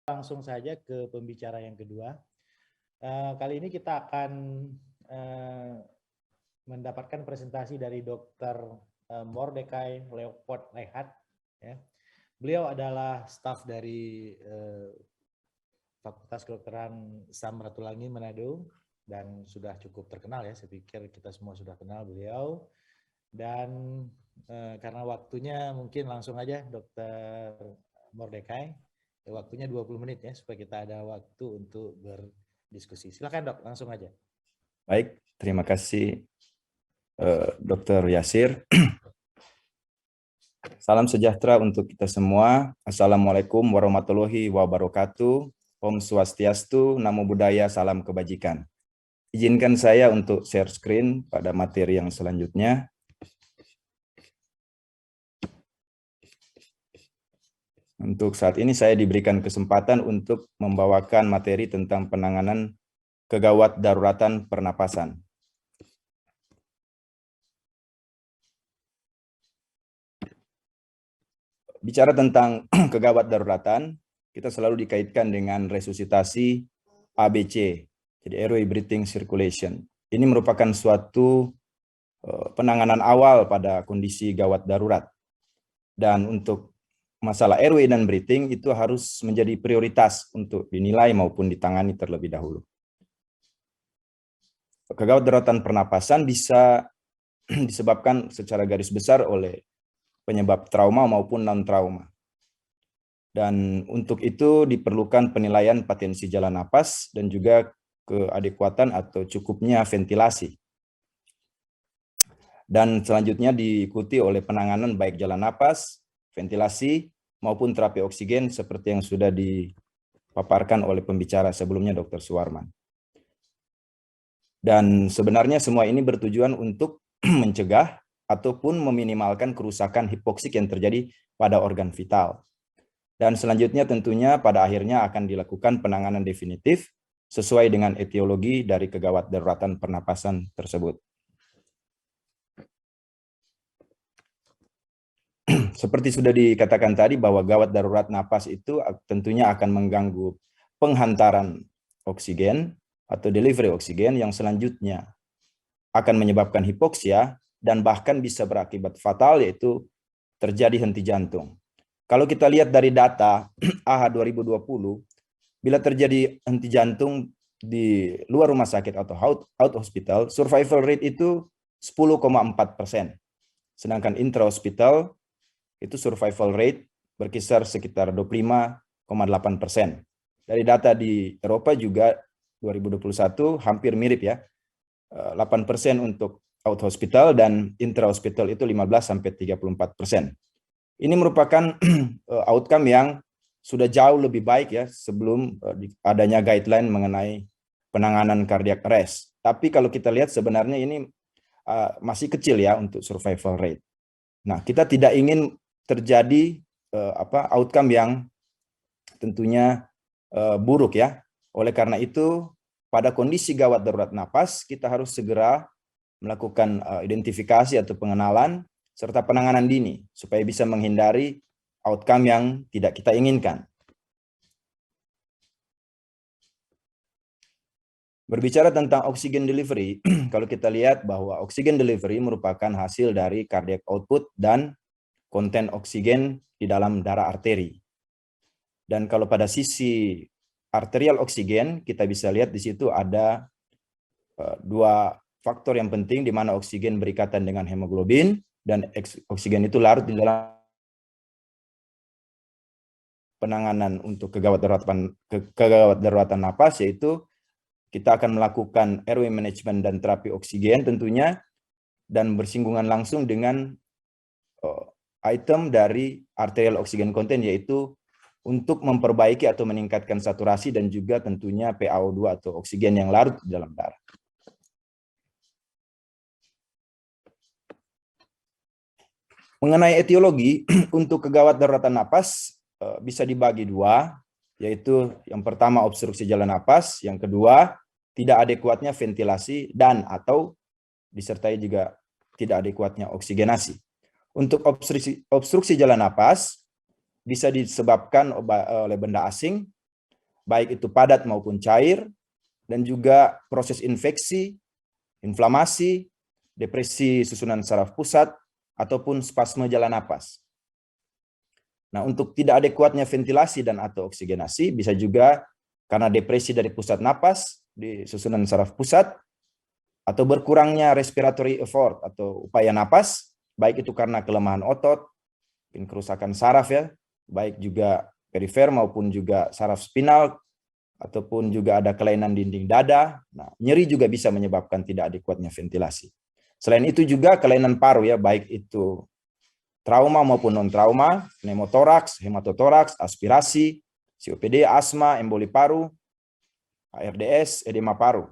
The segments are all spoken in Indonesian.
Langsung saja ke pembicara yang kedua. Kali ini kita akan mendapatkan presentasi dari Dr. Mordechai Leopold Rehat. Ya. Beliau adalah staf dari Fakultas Kedokteran Samratulangi Manado dan sudah cukup terkenal ya. Saya pikir kita semua sudah kenal beliau. Dan karena waktunya mungkin langsung aja Dr. Mordechai. Waktunya 20 menit ya, supaya kita ada waktu untuk berdiskusi. Silakan dok, langsung aja. Baik, terima kasih Dr. Yasir. Salam sejahtera untuk kita semua. Assalamualaikum warahmatullahi wabarakatuh. Om Swastiastu, Namo Buddhaya, salam kebajikan. Izinkan saya untuk share screen pada materi yang selanjutnya. Untuk saat ini saya diberikan kesempatan untuk membawakan materi tentang penanganan kegawat daruratan pernapasan. Bicara tentang kegawat daruratan, kita selalu dikaitkan dengan resusitasi ABC, jadi airway breathing circulation. Ini merupakan suatu penanganan awal pada kondisi gawat darurat. Dan untuk masalah airway dan breathing itu harus menjadi prioritas untuk dinilai maupun ditangani terlebih dahulu. Kegawat daruratan pernapasan bisa disebabkan secara garis besar oleh penyebab trauma maupun non-trauma. Dan untuk itu diperlukan penilaian patensi jalan napas dan juga keadekuatan atau cukupnya ventilasi. Dan selanjutnya diikuti oleh penanganan baik jalan napas, ventilasi, maupun terapi oksigen seperti yang sudah dipaparkan oleh pembicara sebelumnya Dr. Suwarman. Dan sebenarnya semua ini bertujuan untuk mencegah ataupun meminimalkan kerusakan hipoksik yang terjadi pada organ vital. Dan selanjutnya tentunya pada akhirnya akan dilakukan penanganan definitif sesuai dengan etiologi dari kegawat daruratan pernapasan tersebut. Seperti sudah dikatakan tadi bahwa gawat darurat napas itu tentunya akan mengganggu penghantaran oksigen atau delivery oksigen yang selanjutnya akan menyebabkan hipoksia dan bahkan bisa berakibat fatal yaitu terjadi henti jantung. Kalau kita lihat dari data AHA 2020, bila terjadi henti jantung di luar rumah sakit atau out hospital, survival rate itu 10,4%. Sedangkan intra-hospital itu survival rate berkisar sekitar 25,8%. Dari data di Eropa juga 2021 hampir mirip ya, 8% untuk out hospital dan intra hospital itu 15-34%. Ini merupakan outcome yang sudah jauh lebih baik ya sebelum adanya guideline mengenai penanganan cardiac arrest. Tapi kalau kita lihat sebenarnya ini masih kecil ya untuk survival rate. Nah, kita tidak ingin terjadi outcome yang tentunya buruk ya. Oleh karena itu, pada kondisi gawat darurat napas, kita harus segera melakukan identifikasi atau pengenalan serta penanganan dini supaya bisa menghindari outcome yang tidak kita inginkan. Berbicara tentang oxygen delivery, kalau kita lihat bahwa oxygen delivery merupakan hasil dari cardiac output dan konten oksigen di dalam darah arteri. Dan kalau pada sisi arterial oksigen, kita bisa lihat di situ ada dua faktor yang penting di mana oksigen berikatan dengan hemoglobin dan oksigen itu larut di dalam penanganan untuk kegawat daruratan napas, yaitu kita akan melakukan airway management dan terapi oksigen tentunya dan bersinggungan langsung dengan item dari arterial oksigen content, yaitu untuk memperbaiki atau meningkatkan saturasi dan juga tentunya PaO2 atau oksigen yang larut di dalam darah. Mengenai etiologi untuk kegawat daruratan napas bisa dibagi dua, yaitu yang pertama obstruksi jalan napas, yang kedua tidak adekuatnya ventilasi dan atau disertai juga tidak adekuatnya oksigenasi. Untuk obstruksi jalan napas bisa disebabkan oleh benda asing baik itu padat maupun cair, dan juga proses infeksi, inflamasi, depresi susunan saraf pusat, ataupun spasme jalan napas. Nah, untuk tidak adekuatnya ventilasi dan atau oksigenasi, bisa juga karena depresi dari pusat napas di susunan saraf pusat, atau berkurangnya respiratory effort atau upaya napas, baik itu karena kelemahan otot, kerusakan saraf ya, baik juga perifer maupun juga saraf spinal, ataupun juga ada kelainan dinding dada. Nah, nyeri juga bisa menyebabkan tidak adekuatnya ventilasi. Selain itu juga kelainan paru ya, baik itu trauma maupun non-trauma, pneumotoraks, hematotoraks, aspirasi, COPD, asma, emboli paru, ARDS, edema paru.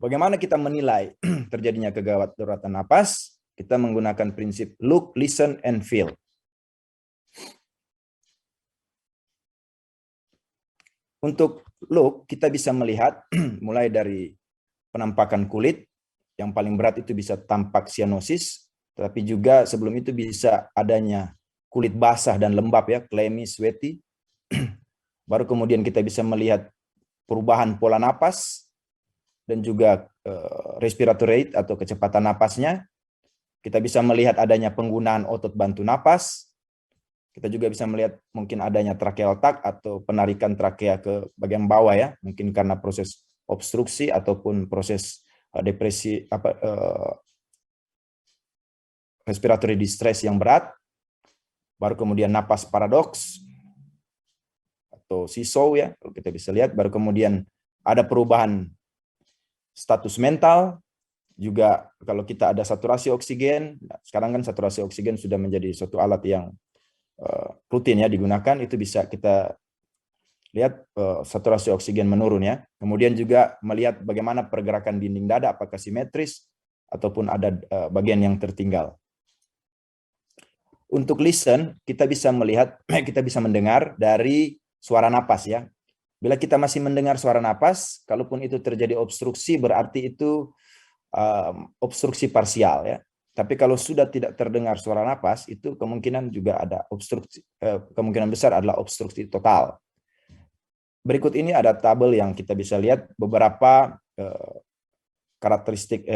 Bagaimana kita menilai terjadinya kegawat daruratan napas? Kita menggunakan prinsip look, listen, and feel. Untuk look, kita bisa melihat mulai dari penampakan kulit, yang paling berat itu bisa tampak cyanosis, tapi juga sebelum itu bisa adanya kulit basah dan lembab ya, clammy, sweaty. Baru kemudian kita bisa melihat perubahan pola napas dan juga respiratory rate atau kecepatan napasnya. Kita bisa melihat adanya penggunaan otot bantu napas. Kita juga bisa melihat mungkin adanya tracheal tag atau penarikan trakea ke bagian bawah ya, mungkin karena proses obstruksi ataupun proses depresi respiratory distress yang berat. Baru kemudian napas paradoks atau seesaw ya, kalau kita bisa lihat. Baru kemudian ada perubahan status mental, juga kalau kita ada saturasi oksigen. Sekarang kan saturasi oksigen sudah menjadi suatu alat yang rutin ya digunakan, itu bisa kita lihat saturasi oksigen menurun ya. Kemudian juga melihat bagaimana pergerakan dinding dada, apakah simetris ataupun ada bagian yang tertinggal. Untuk listen, kita bisa melihat, kita bisa mendengar dari suara napas ya. Bila kita masih mendengar suara napas, kalaupun itu terjadi obstruksi, berarti itu obstruksi parsial ya. Tapi kalau sudah tidak terdengar suara napas, itu kemungkinan juga ada obstruksi, kemungkinan besar adalah obstruksi total. Berikut ini ada tabel yang kita bisa lihat beberapa karakteristik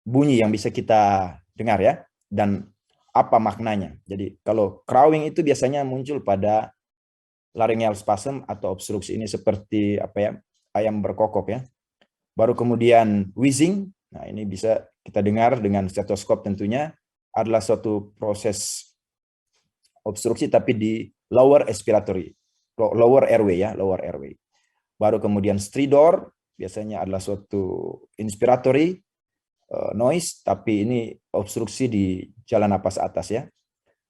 bunyi yang bisa kita dengar ya, dan apa maknanya. Jadi kalau crowing itu biasanya muncul pada laryngeal spasm atau obstruksi ini seperti apa ya, ayam berkokok ya. Baru kemudian wheezing, nah ini bisa kita dengar dengan stetoskop tentunya, adalah suatu proses obstruksi tapi di lower respiratory, lower airway ya, lower airway. Baru kemudian stridor, biasanya adalah suatu inspiratory noise, tapi ini obstruksi di jalan napas atas ya.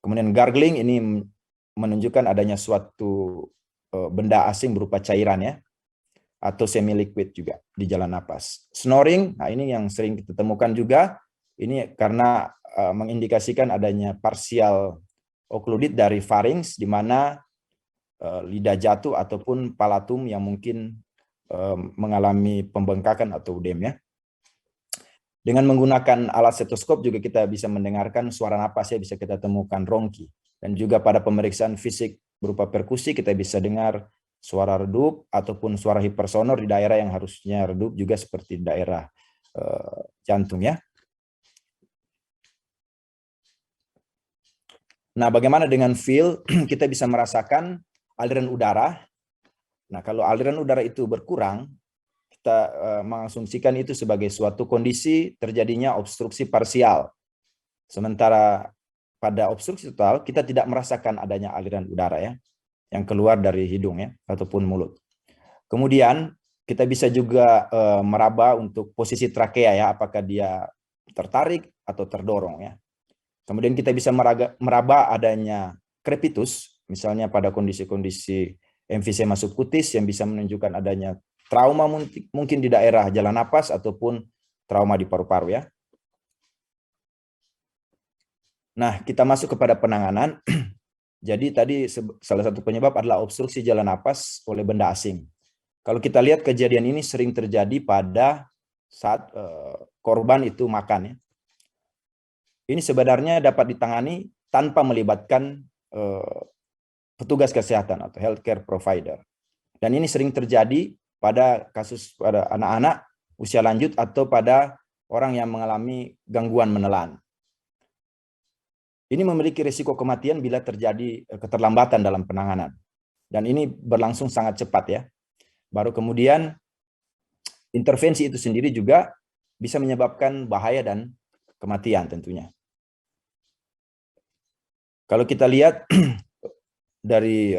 Kemudian gargling, ini menunjukkan adanya suatu benda asing berupa cairan ya, atau semi liquid juga di jalan napas. Snoring, nah ini yang sering kita temukan juga, ini karena mengindikasikan adanya partial occluded dari pharynx, di mana lidah jatuh ataupun palatum yang mungkin mengalami pembengkakan atau udem ya. Dengan menggunakan alat stetoskop juga kita bisa mendengarkan suara napas ya, bisa kita temukan rongki. Dan juga pada pemeriksaan fisik berupa perkusi kita bisa dengar suara redup ataupun suara hipersonor di daerah yang harusnya redup, juga seperti daerah jantung ya. Nah, bagaimana dengan feel? Kita bisa merasakan aliran udara. Nah, kalau aliran udara itu berkurang, kita mengasumsikan itu sebagai suatu kondisi terjadinya obstruksi parsial. Sementara pada obstruksi total, kita tidak merasakan adanya aliran udara ya, yang keluar dari hidung ya, ataupun mulut. Kemudian, kita bisa juga meraba untuk posisi trakea ya, apakah dia tertarik atau terdorong ya. Kemudian kita bisa meraba adanya crepitus, misalnya pada kondisi-kondisi emfisema subkutis yang bisa menunjukkan adanya trauma mungkin di daerah jalan napas ataupun trauma di paru-paru ya. Nah, kita masuk kepada penanganan. Jadi tadi salah satu penyebab adalah obstruksi jalan napas oleh benda asing. Kalau kita lihat kejadian ini sering terjadi pada saat korban itu makan ya. Ini sebenarnya dapat ditangani tanpa melibatkan petugas kesehatan atau healthcare provider. Dan ini sering terjadi pada kasus pada anak-anak usia lanjut atau pada orang yang mengalami gangguan menelan. Ini memiliki risiko kematian bila terjadi keterlambatan dalam penanganan. Dan ini berlangsung sangat cepat ya. Baru kemudian intervensi itu sendiri juga bisa menyebabkan bahaya dan kematian tentunya. Kalau kita lihat dari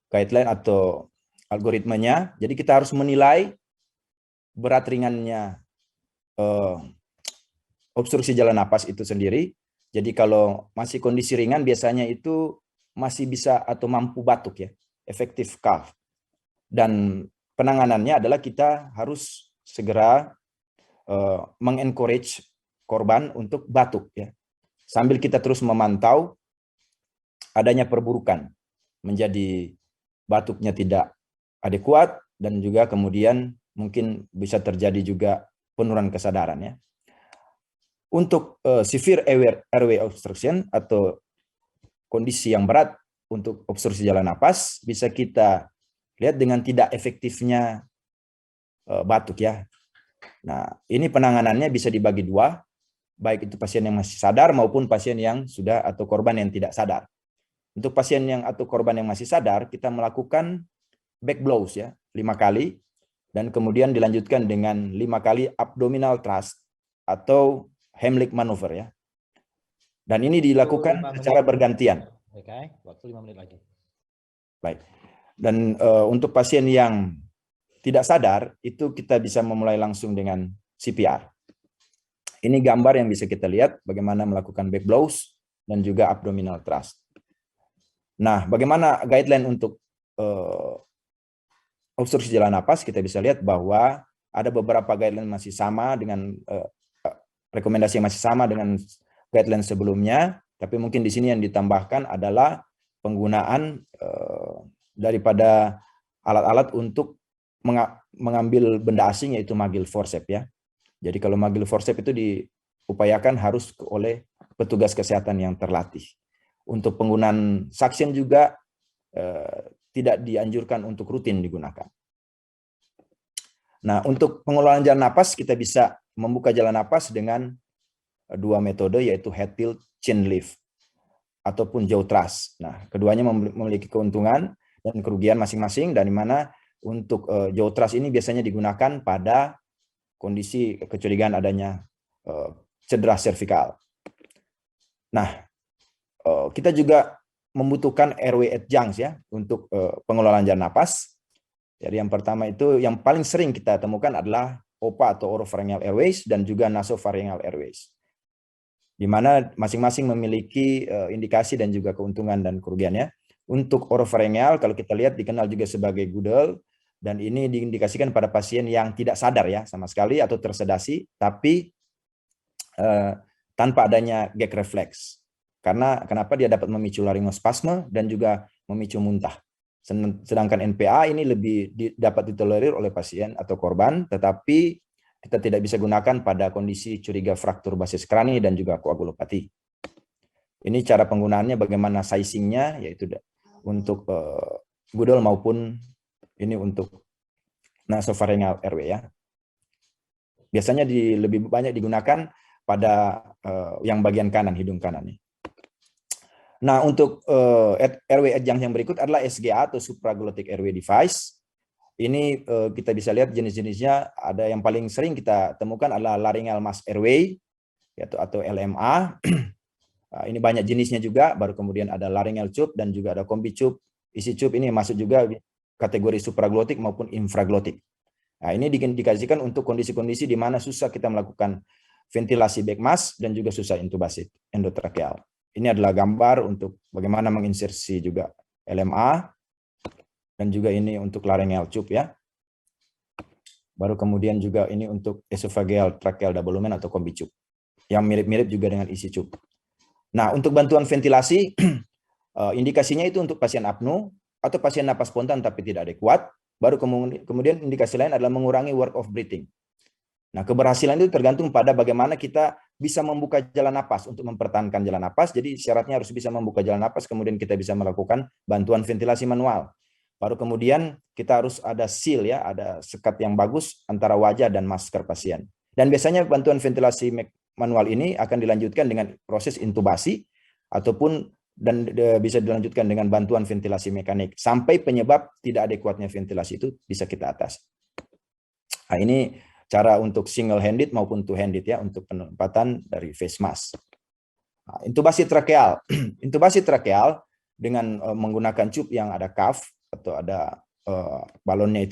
guideline atau algoritmanya, jadi kita harus menilai berat ringannya obstruksi jalan napas itu sendiri. Jadi kalau masih kondisi ringan biasanya itu masih bisa atau mampu batuk ya, efektif cough. Dan penanganannya adalah kita harus segera mengencourage korban untuk batuk ya. Sambil kita terus memantau adanya perburukan menjadi batuknya tidak adekuat dan juga kemudian mungkin bisa terjadi juga penurunan kesadaran ya. Untuk severe airway obstruction atau kondisi yang berat untuk obstruksi jalan napas bisa kita lihat dengan tidak efektifnya batuk ya. Nah, ini penanganannya bisa dibagi dua, baik itu pasien yang masih sadar maupun pasien yang sudah atau korban yang tidak sadar. Untuk pasien yang atau korban yang masih sadar, kita melakukan back blows ya, 5 kali, dan kemudian dilanjutkan dengan 5 kali abdominal thrust atau Heimlich maneuver ya. Dan ini dilakukan secara bergantian. Oke, waktu 5 menit lagi. Baik. Dan untuk pasien yang tidak sadar, itu kita bisa memulai langsung dengan CPR. Ini gambar yang bisa kita lihat bagaimana melakukan back blows dan juga abdominal thrust. Nah, bagaimana guideline untuk obstruksi jalan napas? Kita bisa lihat bahwa ada beberapa guideline masih sama dengan rekomendasi yang masih sama dengan guideline sebelumnya, tapi mungkin di sini yang ditambahkan adalah penggunaan daripada alat-alat untuk mengambil benda asing yaitu magil forceps ya. Jadi kalau magil forceps itu diupayakan harus oleh petugas kesehatan yang terlatih. Untuk penggunaan suction juga tidak dianjurkan untuk rutin digunakan. Nah, untuk pengelolaan jalan napas kita bisa membuka jalan napas dengan 2 metode yaitu head tilt, chin lift ataupun jaw thrust. Nah, keduanya memiliki keuntungan dan kerugian masing-masing, dari mana untuk jaw thrust ini biasanya digunakan pada kondisi kecurigaan adanya cedera servikal. Nah, kita juga membutuhkan airway adjuncts ya untuk pengelolaan jalan napas. Jadi yang pertama itu yang paling sering kita temukan adalah OPA atau oropharyngeal airways dan juga nasopharyngeal airways. Di mana masing-masing memiliki indikasi dan juga keuntungan dan kerugiannya. Untuk oropharyngeal kalau kita lihat dikenal juga sebagai Goodell, dan ini diindikasikan pada pasien yang tidak sadar ya sama sekali atau tersedasi tapi tanpa adanya gag reflex. Karena kenapa dia dapat memicu laryngospasme dan juga memicu muntah. Sedangkan NPA ini lebih dapat ditolerir oleh pasien atau korban, tetapi kita tidak bisa gunakan pada kondisi curiga fraktur basis krani dan juga koagulopati. Ini cara penggunaannya bagaimana sizingnya, yaitu untuk Goodell maupun ini untuk nasopharyngeal airway ya. Biasanya lebih banyak digunakan pada yang bagian kanan, hidung kanan. Nah, untuk airway adjunct yang berikut adalah SGA atau supraglottic airway device. Ini kita bisa lihat jenis-jenisnya. Ada yang paling sering kita temukan adalah laryngeal mask airway atau LMA. Ini banyak jenisnya juga. Baru kemudian ada laryngeal tube dan juga ada combi tube. Isi tube ini masuk juga kategori supraglottic maupun infraglottic. Nah, ini dikasihkan untuk kondisi-kondisi di mana susah kita melakukan ventilasi back mask dan juga susah intubasi endotrakeal. Ini adalah gambar untuk bagaimana menginsersi juga LMA dan juga ini untuk laryngeal tube ya. Baru kemudian juga ini untuk esophageal tracheal double lumen atau combi tube yang mirip-mirip juga dengan isi tube. Nah, untuk bantuan ventilasi indikasinya itu untuk pasien apnu atau pasien napas spontan tapi tidak adekuat. Baru kemudian indikasi lain adalah mengurangi work of breathing. Nah, keberhasilan itu tergantung pada bagaimana kita bisa membuka jalan napas untuk mempertahankan jalan napas. Jadi syaratnya harus bisa membuka jalan napas, kemudian kita bisa melakukan bantuan ventilasi manual. Baru kemudian kita harus ada seal ya, ada sekat yang bagus antara wajah dan masker pasien. Dan biasanya bantuan ventilasi manual ini akan dilanjutkan dengan proses intubasi ataupun bisa dilanjutkan dengan bantuan ventilasi mekanik sampai penyebab tidak adekuatnya ventilasi itu bisa kita atasi. Nah, ini cara untuk single handed maupun two handed ya untuk penempatan dari face mask. Nah, intubasi trakeal. Intubasi trakeal dengan menggunakan cup yang ada cuff atau ada balonnya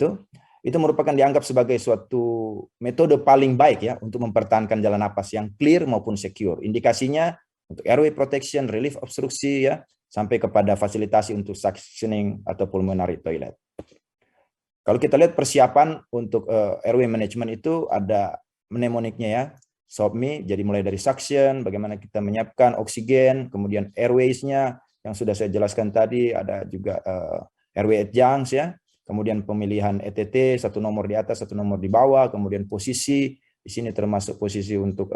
itu merupakan dianggap sebagai suatu metode paling baik ya untuk mempertahankan jalan napas yang clear maupun secure. Indikasinya untuk airway protection, relief obstruksi ya, sampai kepada fasilitasi untuk suctioning atau pulmonary toilet. Kalau kita lihat persiapan untuk airway management itu ada mnemoniknya ya, SOPMI, jadi mulai dari suction, bagaimana kita menyiapkan oksigen, kemudian airways-nya yang sudah saya jelaskan tadi, ada juga airway adjuncts ya, kemudian pemilihan ETT, satu nomor di atas, satu nomor di bawah, kemudian posisi, di sini termasuk posisi untuk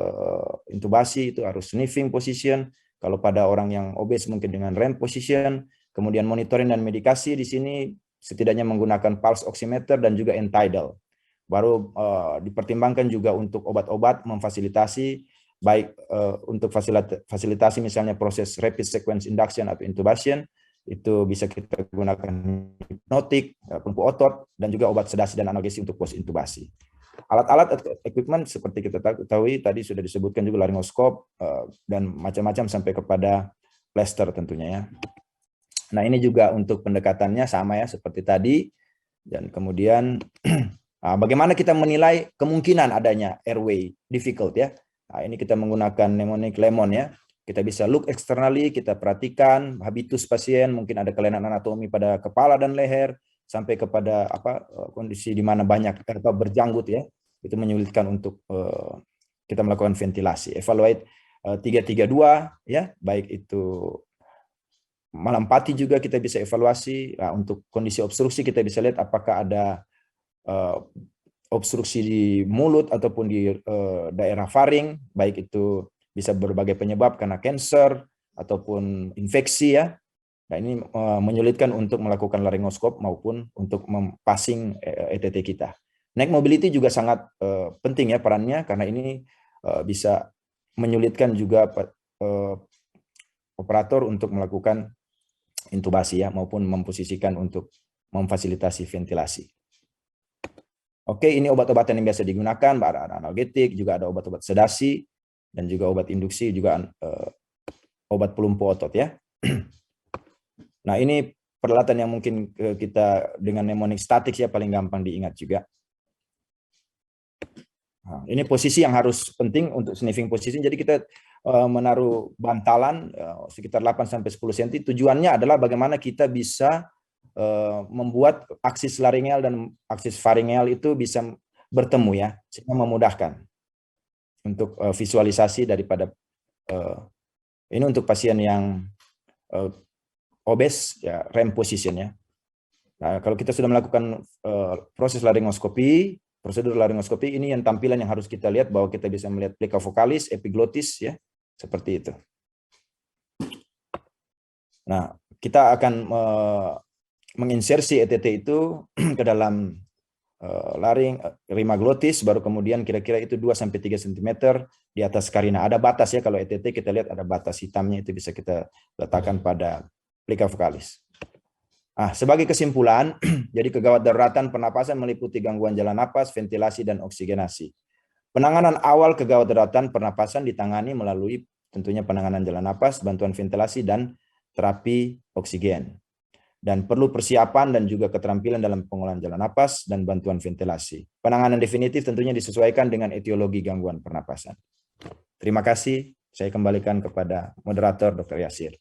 intubasi itu harus sniffing position, kalau pada orang yang obes mungkin dengan REM position, kemudian monitoring dan medikasi di sini setidaknya menggunakan pulse oximeter dan juga end-tidal. Baru dipertimbangkan juga untuk obat-obat memfasilitasi, baik untuk fasilitasi misalnya proses rapid sequence induction atau intubation, itu bisa kita gunakan hipnotik, pemumpu otot, dan juga obat sedasi dan analgesi untuk post intubasi. Alat-alat atau equipment seperti kita ketahui tadi sudah disebutkan juga laryngoskop dan macam-macam sampai kepada plaster tentunya ya. Nah, ini juga untuk pendekatannya sama ya seperti tadi. Dan kemudian bagaimana kita menilai kemungkinan adanya airway difficult ya. Nah, ini kita menggunakan mnemonic lemon ya. Kita bisa look externally, kita perhatikan habitus pasien, mungkin ada kelainan anatomi pada kepala dan leher, sampai kepada kondisi di mana banyak atau berjanggut ya. Itu menyulitkan untuk kita melakukan ventilasi. Evaluate 332 ya, baik itu malampati juga kita bisa evaluasi. Nah, untuk kondisi obstruksi kita bisa lihat apakah ada obstruksi di mulut ataupun di daerah faring, baik itu bisa berbagai penyebab karena kanker ataupun infeksi ya. Nah, ini menyulitkan untuk melakukan laryngoskop maupun untuk passing ETT kita. Neck mobility juga sangat penting ya perannya, karena ini bisa menyulitkan juga operator untuk melakukan intubasi ya, maupun memposisikan untuk memfasilitasi ventilasi. Oke, ini obat-obatan yang biasa digunakan, ada analgetik, juga ada obat-obat sedasi, dan juga obat induksi, juga obat pelumpuh otot ya. Nah, ini peralatan yang mungkin kita dengan mnemonic statik ya paling gampang diingat juga. Nah, ini posisi yang harus penting untuk sniffing position. Jadi kita menaruh bantalan sekitar 8-10 cm. Tujuannya adalah bagaimana kita bisa membuat aksis laryngeal dan aksis pharyngeal itu bisa bertemu ya, sehingga memudahkan untuk visualisasi daripada ini untuk pasien yang obes ya, REM position ya. Nah, kalau kita sudah melakukan proses laryngoskopi, prosedur laryngoskopi, ini yang tampilan yang harus kita lihat, bahwa kita bisa melihat plica vocalis, epiglottis ya, seperti itu. Nah, kita akan menginsersi ETT itu ke dalam laring rima glotis, baru kemudian kira-kira itu 2-3 cm di atas karina. Ada batas ya, kalau ETT kita lihat ada batas hitamnya, itu bisa kita letakkan pada plica vocalis. Nah, sebagai kesimpulan, jadi kegawat daruratan pernapasan meliputi gangguan jalan napas, ventilasi, dan oksigenasi. Penanganan awal kegawat daruratan pernapasan ditangani melalui tentunya penanganan jalan napas, bantuan ventilasi, dan terapi oksigen. Dan perlu persiapan dan juga keterampilan dalam pengolahan jalan napas dan bantuan ventilasi. Penanganan definitif tentunya disesuaikan dengan etiologi gangguan pernapasan. Terima kasih. Saya kembalikan kepada moderator Dr. Yasir.